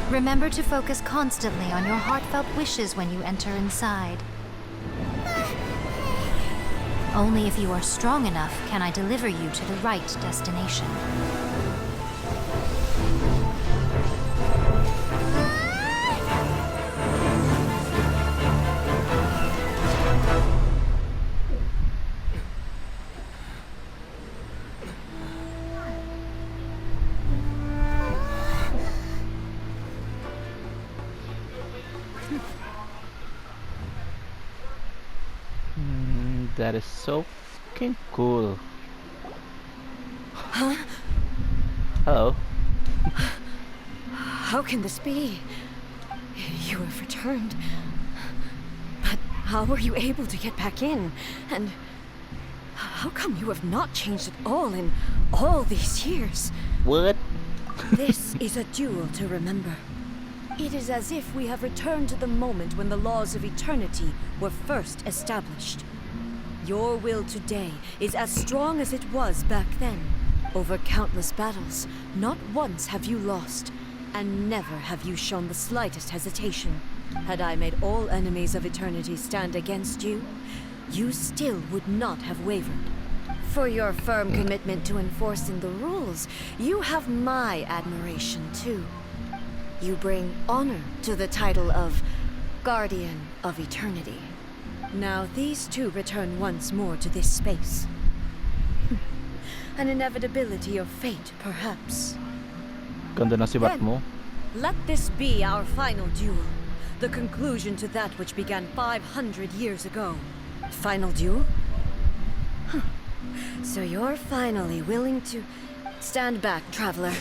Remember to focus constantly on your heartfelt wishes when you enter inside. Only if you are strong enough can I deliver you to the right destination. That is so fucking cool. Huh? Hello. How can this be? You have returned. But how were you able to get back in? And how come you have not changed at all in all these years? What? This is a duel to remember. It is as if we have returned to the moment when the laws of eternity were first established. Your will today is as strong as it was back then. Over countless battles, not once have you lost, and never have you shown the slightest hesitation. Had I made all enemies of eternity stand against you, you still would not have wavered. For your firm commitment to enforcing the rules, you have my admiration too. You bring honor to the title of Guardian of Eternity. Now these two return once more to this space. An inevitability of fate, perhaps. Ganda ng sibat mo. Let this be our final duel. The conclusion to that which began 500 years ago. Final duel? So you're finally willing to stand back, traveler.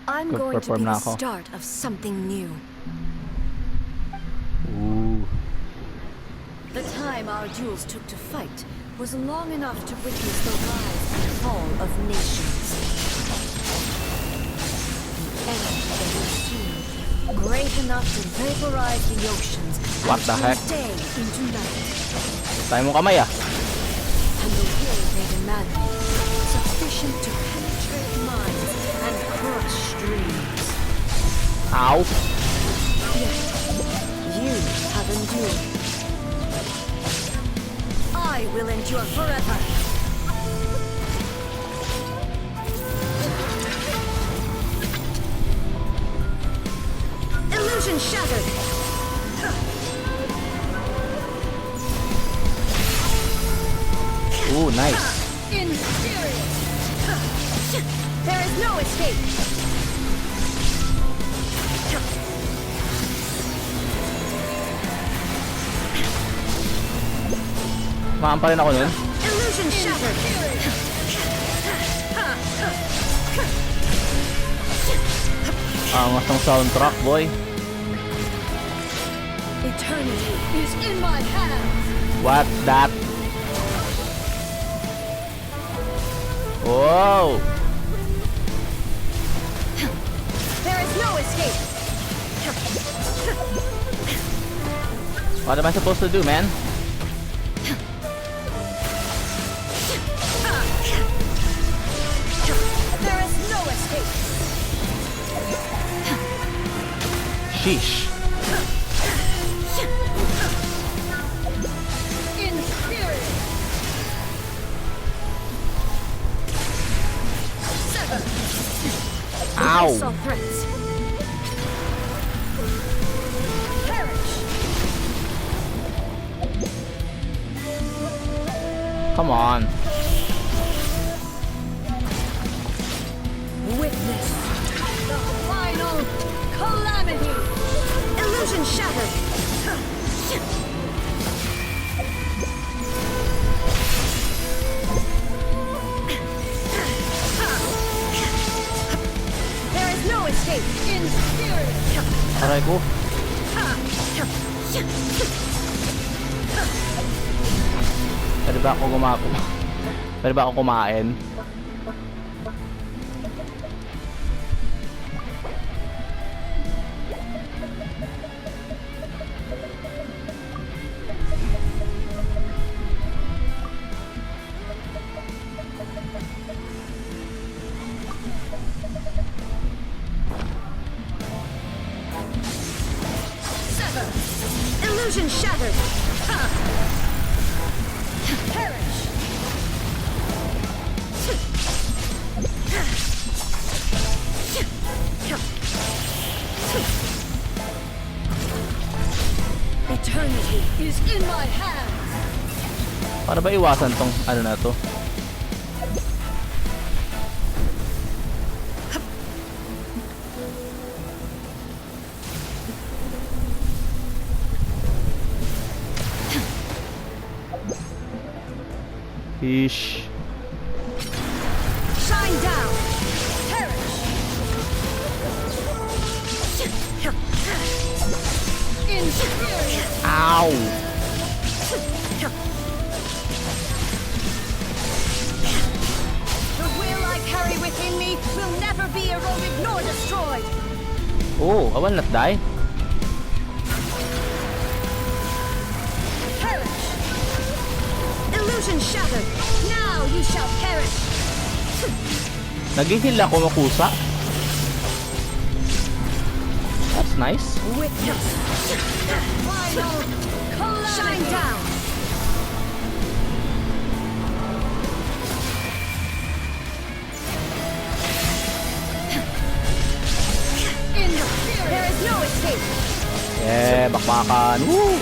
I'm going to be the start of something new. Ooh. The time our duels took to fight was long enough to witness the rise and fall of nations. The energy that we see, great enough to vaporize the oceans What and the heck? turn day into night. Tayo mo kamay ah. And the will they demanded, sufficient to penetrate minds and crush dreams. Ow. Yet, you have endured. I will endure forever. Illusion shattered. Ooh, nice. Infuriate. There is no escape. Maan pa rin ako nun. Illusion shattered. Angas ng soundtrack, boy. Eternity is in my hands. What that? Whoa! There is no escape. What am I supposed to do, man? There is no escape. Sheesh. Infuriate. Sever. Ow. Saw threats. Perish. Come on. Witness the final calamity. Illusion shattered. There is no escape. Infuriate. Aray ko. Pwede ba ako Pwede ba ako kumain? Paano ba iwasan tong ano na to? Ish. Shine down! Perish! Inferior! Ow! The will I carry within me will never be eroded nor destroyed! Oh, I will not die. Perish! Illusion shattered! Now you shall perish! Nag-heal ako makusa. That's nice. Witness! Final calamity! Shine down! There is no escape! Yeah, bakbakan. Woo!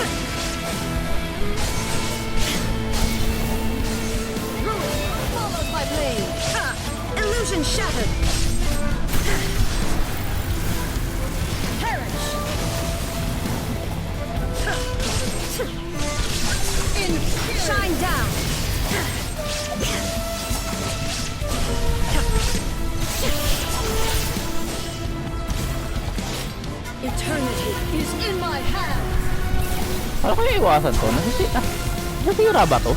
Followed by blade! Illusion shattered! Perish! Shine down! Eternity is in my hands! Paano kaya iwasan to? Nasisira ba to?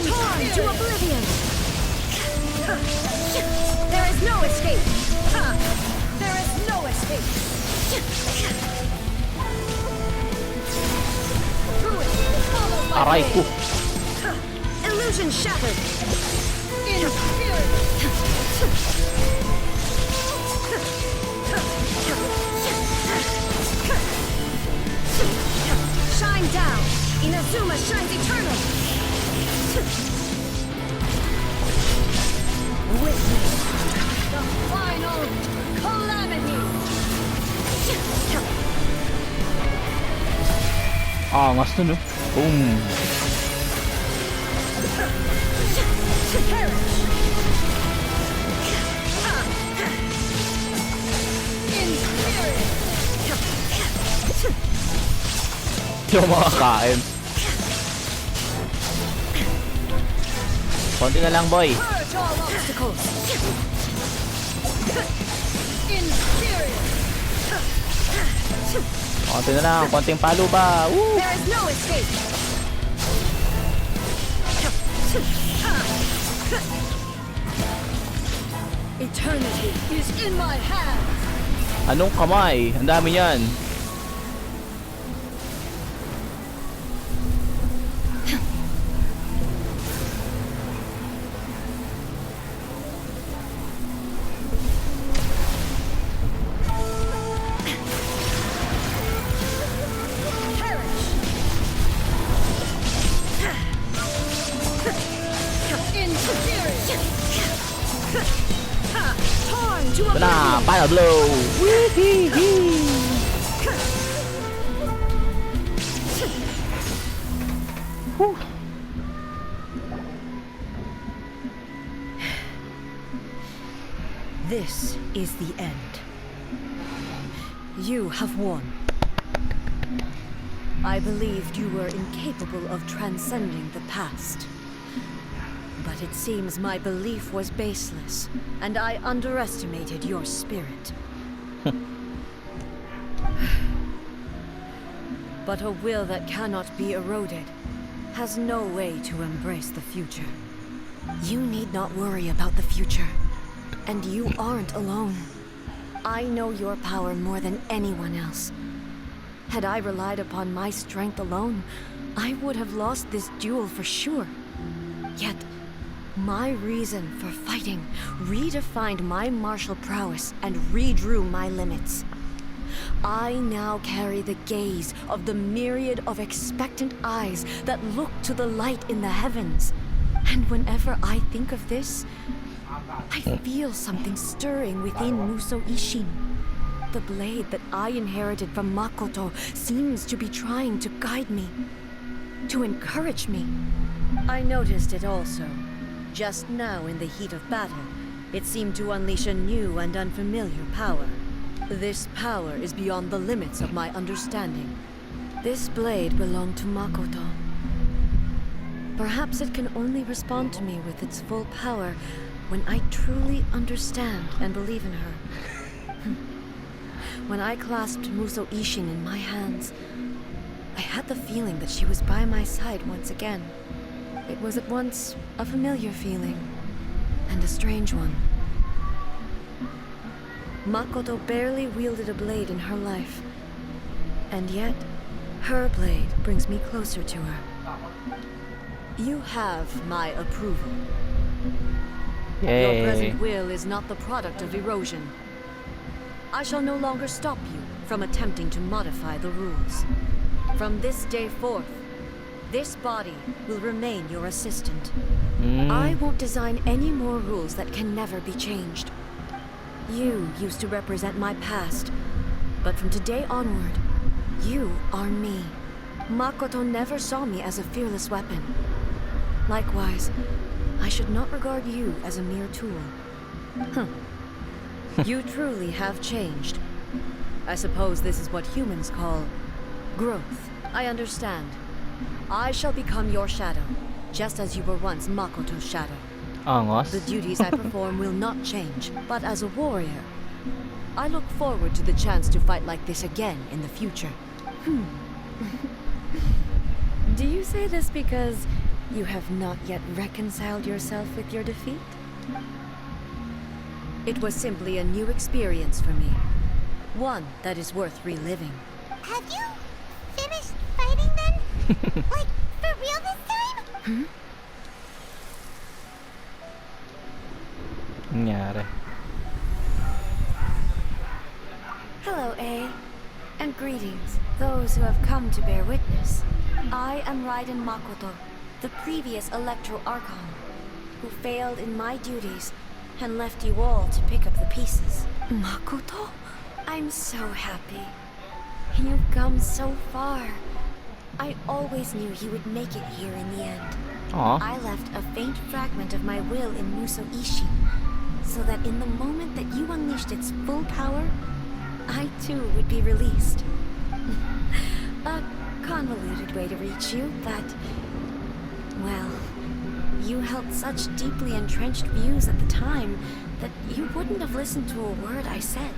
Torn to oblivion! There is no escape! There is no escape! Ruin followed by Aray ko. blade. Illusion shattered! Inferior! Shine down! Inazuma shines eternal! Witness the final calamity! Angas to, no? Boom. Perish! Inferior! Yung mga kain. Konti na lang, boy. Purge all obstacles! Inferior! Konti na lang. Konting palo ba? Woo! There is no escape! Eternity is in my hands! Anong kamay? Ang dami yan. Torn to Ito na. oblivion! Final blow. Wee-hee-hee. Whew. This is the end. You have won. I believed you were incapable of transcending the past. But it seems my belief was baseless, and I underestimated your spirit. But a will that cannot be eroded has no way to embrace the future. You need not worry about the future. And you aren't alone. I know your power more than anyone else. Had I relied upon my strength alone, I would have lost this duel for sure. Yet, my reason for fighting redefined my martial prowess and redrew my limits. I now carry the gaze of the myriad of expectant eyes that look to the light in the heavens. And whenever I think of this, I feel something stirring within Muso Ishin. The blade that I inherited from Makoto seems to be trying to guide me, to encourage me. I noticed it also. Just now in the heat of battle, it seemed to unleash a new and unfamiliar power. This power is beyond the limits of my understanding. This blade belonged to Makoto. Perhaps it can only respond to me with its full power when I truly understand and believe in her. When I clasped Muso Ishin in my hands, I had the feeling that she was by my side once again. It was at once a familiar feeling and a strange one. Makoto barely wielded a blade in her life, and yet her blade brings me closer to her. You have my approval. Your Yay. present will is not the product of erosion. I shall no longer stop you from attempting to modify the rules. From this day forth, this body will remain your assistant. I won't design any more rules that can never be changed. You used to represent my past, but from today onward, you are me. Makoto never saw me as a fearless weapon. Likewise, I should not regard you as a mere tool. You truly have changed. I suppose this is what humans call growth. I understand. I shall become your shadow, just as you were once Makoto's shadow. Angos. The duties I perform will not change, but as a warrior, I look forward to the chance to fight like this again in the future. Do you say this because you have not yet reconciled yourself with your defeat? It was simply a new experience for me. One that is worth reliving. Have you finished fighting then? Like, for real this time? Nangyari. Hello, A. And greetings, those who have come to bear witness. I am Raiden Makoto, the previous Electro Archon, who failed in my duties and left you all to pick up the pieces. Makoto? I'm so happy. You've come so far. I always knew you would make it here in the end. Aw. I left a faint fragment of my will in Muso Ishin, so that in the moment that you unleashed its full power, I too would be released. A convoluted way to reach you, but... well, you held such deeply entrenched views at the time that you wouldn't have listened to a word I said.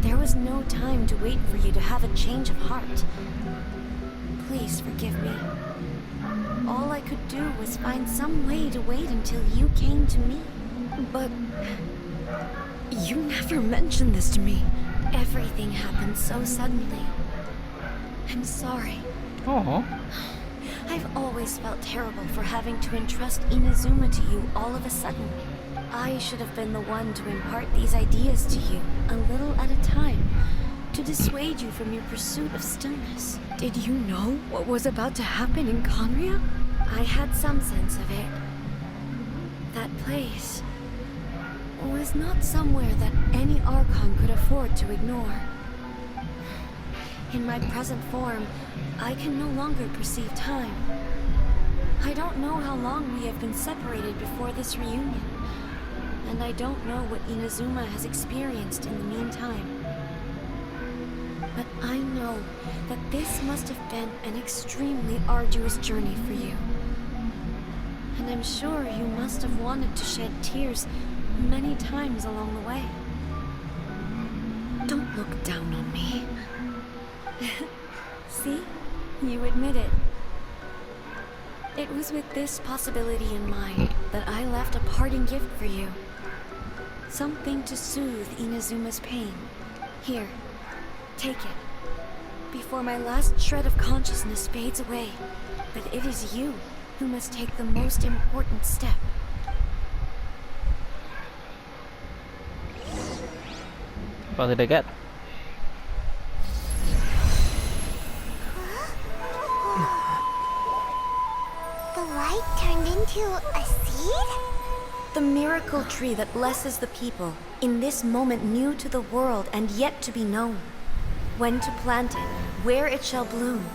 There was no time to wait for you to have a change of heart. Please forgive me. All I could do was find some way to wait until you came to me. But... you never mentioned this to me. Everything happened so suddenly. I'm sorry. Aw. I've always felt terrible for having to entrust Inazuma to you all of a sudden. I should have been the one to impart these ideas to you, a little at a time, to dissuade you from your pursuit of stillness. Did you know what was about to happen in Conria? I had some sense of it. That place was not somewhere that any Archon could afford to ignore. In my present form, I can no longer perceive time. I don't know how long we have been separated before this reunion, and I don't know what Inazuma has experienced in the meantime. But I know that this must have been an extremely arduous journey for you. And I'm sure you must have wanted to shed tears many times along the way. Don't look down on me. See? You admit it. It was with this possibility in mind that I left a parting gift for you. Something to soothe Inazuma's pain. Here, take it. Before my last shred of consciousness fades away. But it is you who must take the most important step. What did I get? The light turned into a seed? The miracle tree that blesses the people, in this moment new to the world and yet to be known. When to plant it, where it shall bloom.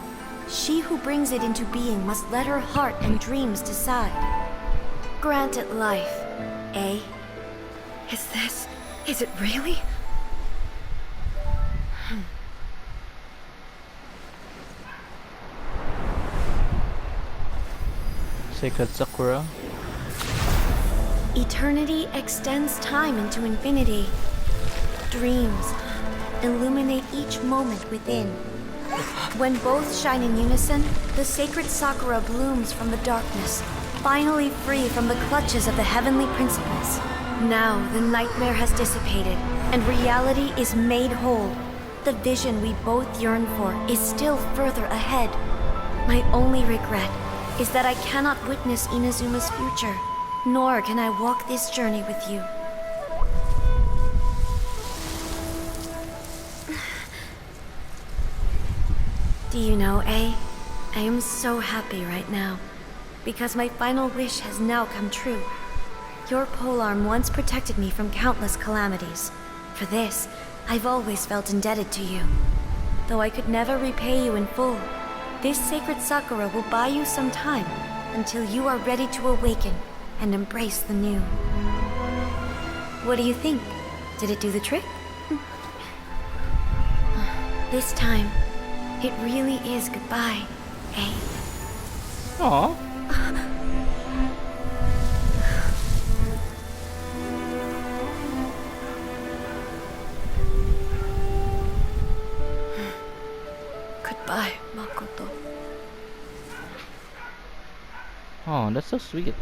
She who brings it into being must let her heart and dreams decide. Grant it life, eh? Is it really? Sacred Sakura. Eternity extends time into infinity. Dreams illuminate each moment within. When both shine in unison, the sacred Sakura blooms from the darkness, finally free from the clutches of the heavenly principles. Now the nightmare has dissipated, and reality is made whole. The vision we both yearn for is still further ahead. My only regret is that I cannot witness Inazuma's future, nor can I walk this journey with you. Do you know, I am so happy right now, because my final wish has now come true. Your polearm once protected me from countless calamities. For this, I've always felt indebted to you. Though I could never repay you in full, this sacred Sakura will buy you some time until you are ready to awaken and embrace the new. What do you think? Did it do the trick? This time, it really is goodbye, eh? Aww. Goodbye, Makoto. Oh, that's so sweet.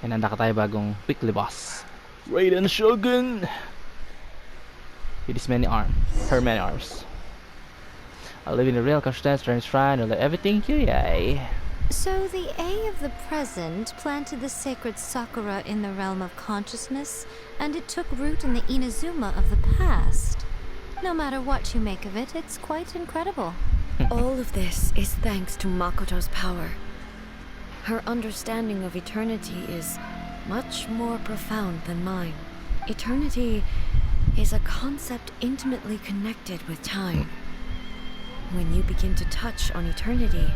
And handa tayo bagong weekly boss. Raiden Shogun! With his many arms. Her many arms. I live in a real consciousness, turns shrine, and let everything here, yay. So the A of the present planted the sacred Sakura in the realm of consciousness, and it took root in the Inazuma of the past. No matter what you make of it, it's quite incredible. All of this is thanks to Makoto's power. Her understanding of eternity is much more profound than mine. Eternity is a concept intimately connected with time. When you begin to touch on eternity,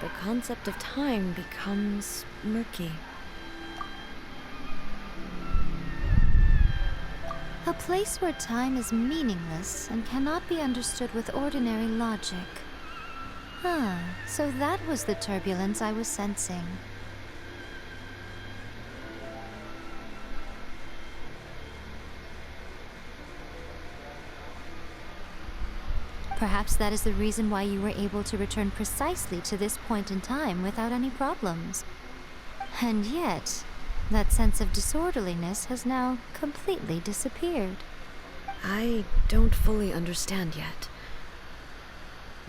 the concept of time becomes murky. A place where time is meaningless and cannot be understood with ordinary logic. So that was the turbulence I was sensing. Perhaps that is the reason why you were able to return precisely to this point in time without any problems. And yet, that sense of disorderliness has now completely disappeared. I don't fully understand yet.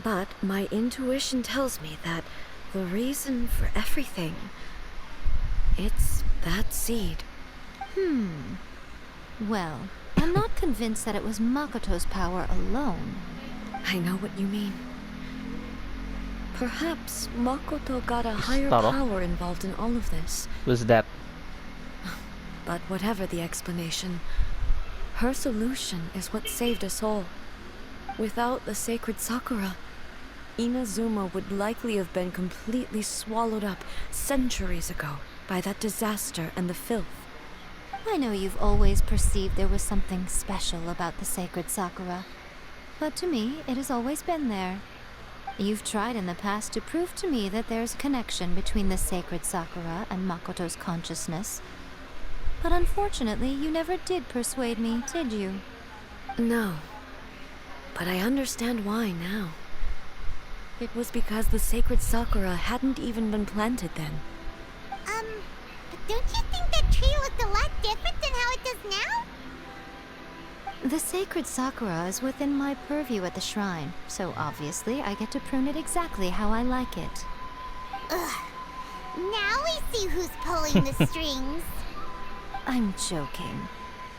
But my intuition tells me that the reason for everything, it's that seed. Well, I'm not convinced that it was Makoto's power alone. I know what you mean. Perhaps Makoto got a higher Taro. power involved in all of this. Who's that? But whatever the explanation, her solution is what saved us all. Without the sacred Sakura, Inazuma would likely have been completely swallowed up centuries ago by that disaster and the filth. I know you've always perceived there was something special about the sacred Sakura, but to me, it has always been there. You've tried in the past to prove to me that there's a connection between the sacred Sakura and Makoto's consciousness, but unfortunately, you never did persuade me, did you? No, but I understand why now. It was because the sacred Sakura hadn't even been planted then. But don't you think that tree looked a lot different than how it does now? The sacred sakura is within my purview at the shrine, so obviously I get to prune it exactly how I like it. Ugh. Now we see who's pulling the strings. I'm joking.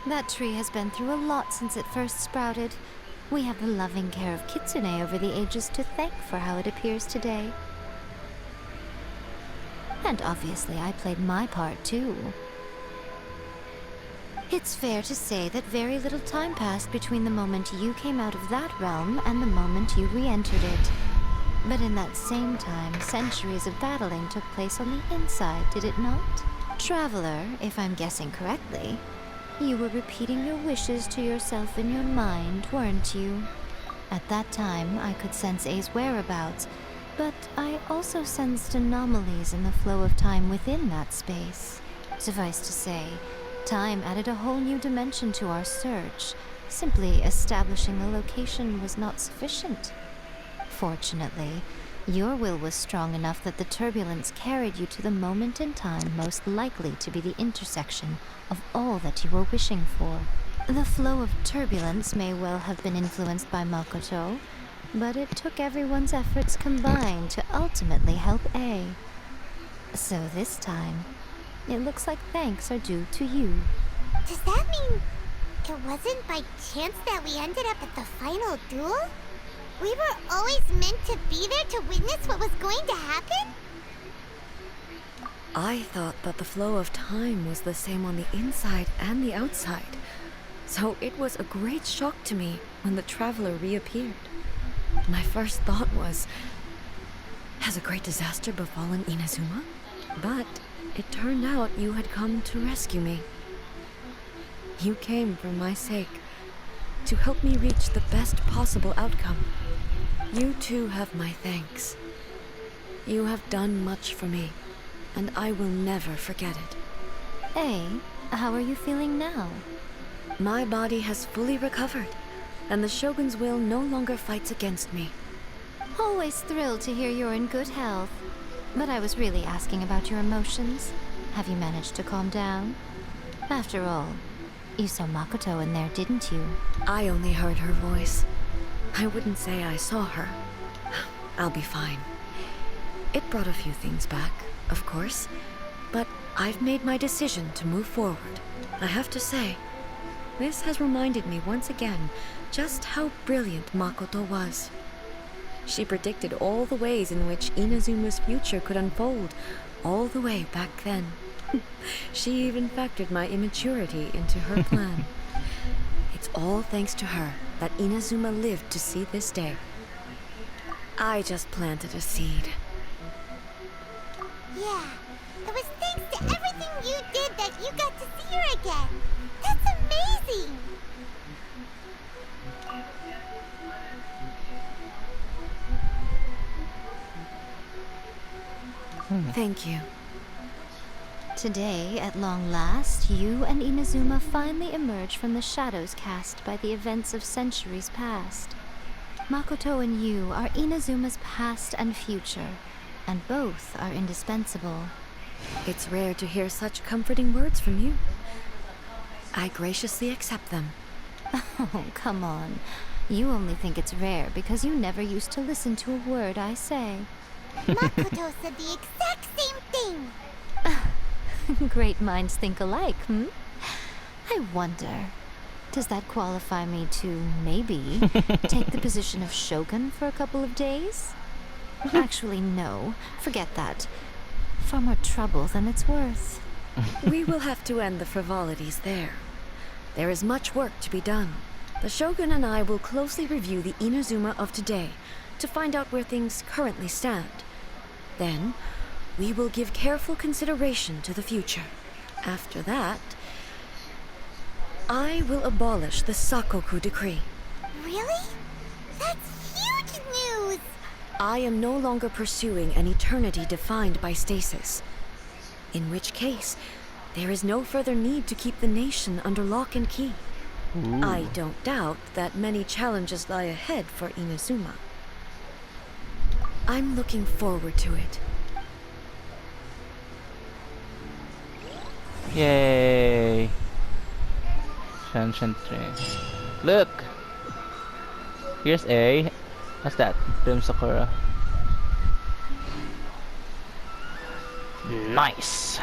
That tree has been through a lot since it first sprouted. We have the loving care of Kitsune over the ages to thank for how it appears today. And obviously I played my part too. It's fair to say that very little time passed between the moment you came out of that realm and the moment you re-entered it. But in that same time, centuries of battling took place on the inside, did it not? Traveler, if I'm guessing correctly, you were repeating your wishes to yourself in your mind, weren't you? At that time, I could sense A's whereabouts, but I also sensed anomalies in the flow of time within that space. Suffice to say, time added a whole new dimension to our search. Simply establishing a location was not sufficient. Fortunately, your will was strong enough that the turbulence carried you to the moment in time most likely to be the intersection of all that you were wishing for. The flow of turbulence may well have been influenced by Makoto, but it took everyone's efforts combined to ultimately help A. So this time, it looks like thanks are due to you. Does that mean it wasn't by chance that we ended up at the final duel? We were always meant to be there to witness what was going to happen? I thought that the flow of time was the same on the inside and the outside. So it was a great shock to me when the traveler reappeared. My first thought was, has a great disaster befallen Inazuma? But it turned out you had come to rescue me. You came for my sake, to help me reach the best possible outcome. You too have my thanks. You have done much for me, and I will never forget it. A, how are you feeling now? My body has fully recovered, and the Shogun's will no longer fights against me. Always thrilled to hear you're in good health. But I was really asking about your emotions. Have you managed to calm down? After all, you saw Makoto in there, didn't you? I only heard her voice. I wouldn't say I saw her. I'll be fine. It brought a few things back, of course, but I've made my decision to move forward. I have to say, this has reminded me once again just how brilliant Makoto was. She predicted all the ways in which Inazuma's future could unfold, all the way back then. She even factored my immaturity into her plan. It's all thanks to her that Inazuma lived to see this day. I just planted a seed. Yeah, it was thanks to everything you did that you got to see her again. That's amazing! Thank you. Today, at long last, you and Inazuma finally emerge from the shadows cast by the events of centuries past. Makoto and you are Inazuma's past and future, and both are indispensable. It's rare to hear such comforting words from you. I graciously accept them. Oh, come on. You only think it's rare because you never used to listen to a word I say. Makoto said the exact same thing! Great minds think alike, hmm? I wonder, does that qualify me to, maybe, take the position of Shogun for a couple of days? Actually, no. Forget that. Far more trouble than it's worth. We will have to end the frivolities there. There is much work to be done. The Shogun and I will closely review the Inazuma of today to find out where things currently stand. Then, we will give careful consideration to the future. After that, I will abolish the Sakoku decree. Really? That's huge news! I am no longer pursuing an eternity defined by stasis. In which case, there is no further need to keep the nation under lock and key. Ooh. I don't doubt that many challenges lie ahead for Inazuma. I'm looking forward to it. Yay! Senshin train. Look! Here's a... What's that? Rim Sakura. Nice!